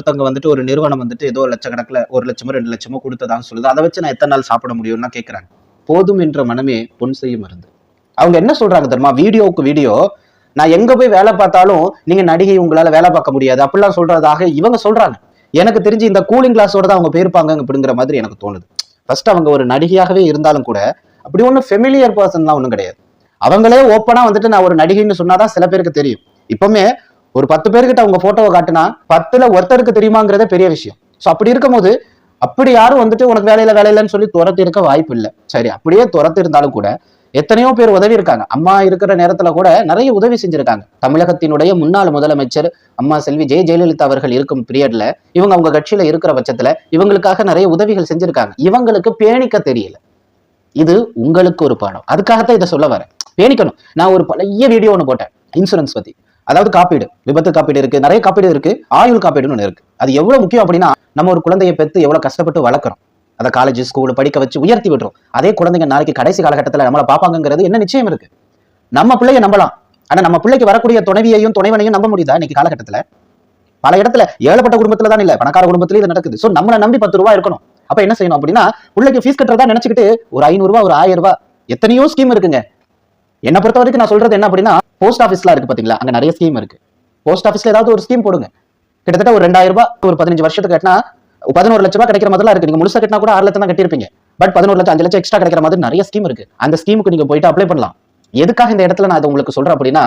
ஒருத்தவங்க வந்துட்டு ஒரு நிறுவனம் வந்துட்டு ஏதோ லட்சக்கணக்கில் 1 லட்சமோ 2 லட்சமோ கொடுத்ததான்னு சொல்லுது. அதை வச்சு நான் எத்தனை நாள் சாப்பிட முடியும்னா கேட்கறாங்க. போதும் என்ற மனமே பொன் செய்யும் மருந்து. அவங்க என்ன சொல்றாங்க தெரியுமா? வீடியோவுக்கு வீடியோ, நான் எங்க போய் வேலை பார்த்தாலும் நீங்க நடிகை, உங்களால வேலை பார்க்க முடியாது அப்படிலாம் சொல்றதாக இவங்க சொல்றாங்க. எனக்கு தெரிஞ்சு இந்த கூலிங் கிளாஸோட தான் அவங்க போயிருப்பாங்க அப்படிங்கிற மாதிரி எனக்கு தோணுது. ஃபர்ஸ்ட் அவங்க ஒரு நடிகையாகவே இருந்தாலும் கூட அப்படி ஒன்றும் ஃபெமிலியர் பர்சன்லாம் ஒன்றும் கிடையாது. அவங்களே ஓப்பனா வந்துட்டு நான் ஒரு நடிகைன்னு சொன்னாதான் சில பேருக்கு தெரியும். இப்பவுமே ஒரு 10 பேர்கிட்ட அவங்க போட்டோவை காட்டினா 10ல ஒருத்தருக்கு தெரியுமாங்கிறதே பெரிய விஷயம். ஸோ அப்படி இருக்கும்போது அப்படி யாரும் வந்துட்டு உனக்கு வேலையிலன்னு சொல்லி துரத்தி இருக்க வாய்ப்பு இல்லை. சரி, அப்படியே துரத்தி இருந்தாலும் கூட எத்தனையோ பேர் உதவி இருக்காங்க. அம்மா இருக்கிற நேரத்துல கூட நிறைய உதவி செஞ்சிருக்காங்க. தமிழகத்தினுடைய முன்னாள் முதலமைச்சர் அம்மா செல்வி ஜெயலலிதா அவர்கள் இருக்கும் பீரியட்ல இவங்க அவங்க கட்சியில இருக்கிற பட்சத்துல இவங்களுக்காக நிறைய உதவிகள் செஞ்சிருக்காங்க. இவங்களுக்கு பேணிக்க தெரியல. இது உங்களுக்கு ஒரு பாடம். அதுக்காகத்தான் இதை சொல்ல வரேன். பேணிக்கணும். நான் ஒரு பழைய வீடியோ ஒன்று போட்டேன் இன்சூரன்ஸ் பத்தி. அதாவது காப்பீடு, விபத்து காப்பீடு இருக்கு, நிறைய காப்பீடு இருக்கு, ஆயுள் காப்பீடுன்னு ஒன்று இருக்கு. அது எவ்வளவு முக்கியம் அப்படின்னா, நம்ம ஒரு குழந்தையை பெற்று எவ்வளவு கஷ்டப்பட்டு வளர்க்குறோம், அதை காலேஜ் ஸ்கூல் படிக்க வச்சு உயர்த்தி விடுறோம். அதே குழந்தைங்க நாளைக்கு கடைசி காலகட்டத்தில் நம்மளை பார்ப்பாங்கிறது என்ன நிச்சயம் இருக்கு? நம்ம பிள்ளைய நம்பலாம், ஆனா நம்ம பிள்ளைக்கு வரக்கூடிய துணைவியையும் துணைவனையும் நம்ப முடியுதா இன்னைக்கு காலகட்டத்தில்? பல இடத்துல ஏழப்பட்ட குடும்பத்துல தான் இல்ல, பணக்கார குடும்பத்திலேயே இது நடக்குது. சோ நம்மளை நம்பி 10 ரூபாய் இருக்கணும். அப்ப என்ன செய்யணும் அப்படின்னா, பிள்ளைக்கு ஃபீஸ் கட்டுறதா நினைச்சுக்கிட்டு ஒரு 500 ரூபாய், ஒரு 1000 ரூபாய், எத்தனையோ ஸ்கீம் இருக்குங்க. என்ன பொறுத்த வரைக்கும் நான் சொல்றது என்ன அப்படின்னா, போஸ்ட் ஆஃபீஸ்ல இருக்கு பாத்தீங்களா, அங்க நிறைய ஸ்கீம் இருக்கு. போஸ்ட் ஆஃபீஸ்ல ஏதாவது ஒரு ஸ்கீம் போடுங்க. கிட்டத்தட்ட ஒரு 2000 ரூபாய் ஒரு 15 வருஷத்துக்கு கட்டினா 11 லட்சம் ரூபாய் கிடைக்கிற மாதிரிலாம் இருக்கு. நீங்க முழுசா கட்டினா கூட 6 லட்சம் தான் கட்டிருப்பீங்க. பட் 11 லட்சம் 5 லட்சம் எக்ஸ்ட்ரா கிடைக்கிற மாதிரி நிறைய ஸ்கீம் இருக்கு. அந்த ஸ்கீமுக்கு நீங்க போயிட்டு அப்ளை பண்ணலாம். எதுக்காக இந்த இடத்துல நான் உங்களுக்கு சொல்றேன் அப்படின்னா,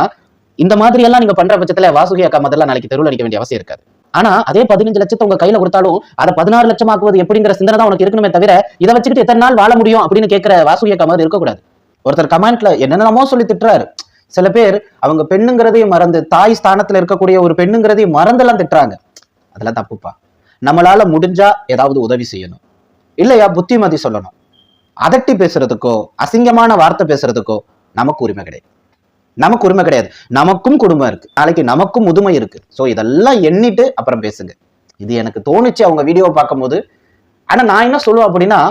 இந்த மாதிரி எல்லாம் நீங்க பண்ற பட்சத்துல வாசுகி அக்கா முதல்ல நாளைக்கு தெருவில் அடிக்க வேண்டிய அவசியம் இருக்காது. ஆனா அதே 15 லட்சத்தை உங்க கையில கொடுத்தாலும் அதை 16 லட்சம் ஆக்குவது எப்படிங்கிற சிந்தனை தான் உனக்கு இருக்கணுமே தவிர, இதை வச்சுக்கிட்டு எத்தனை நாள் வாழ முடியும் அப்படின்னு கேட்கிற வாசுகி அக்கா மாதிரி இருக்கக்கூடாது. ஒருத்தர் கமெண்ட்ல என்னென்னமோ சொல்லி திட்டுறாரு. சில பேர் அவங்க பெண்ணுங்கிறதையும் மறந்து, தாய் ஸ்தானத்துல இருக்கக்கூடிய ஒரு பெண்ணுங்கிறதையும் மறந்தெல்லாம் திட்டுறாங்க. அதெல்லாம் தப்புப்பா. நம்மளால முடிஞ்சா ஏதாவது உதவி செய்யணும், இல்லையா புத்திமதி சொல்லணும். அதட்டி பேசுறதுக்கோ அசிங்கமான வார்த்தை பேசுறதுக்கோ நமக்கு உரிமை கிடையாது. நமக்கு உரிமை கிடையாது. நமக்கும் குடும்பம் இருக்கு, நாளைக்கு நமக்கும் முதுமை இருக்கு. சோ இதெல்லாம் எண்ணிட்டு அப்புறம் பேசுங்க. இது எனக்கு தோணுச்சு அவங்க வீடியோ பார்க்கும் போது. ஆனா நான் என்ன சொல்லுவேன் அப்படின்னா,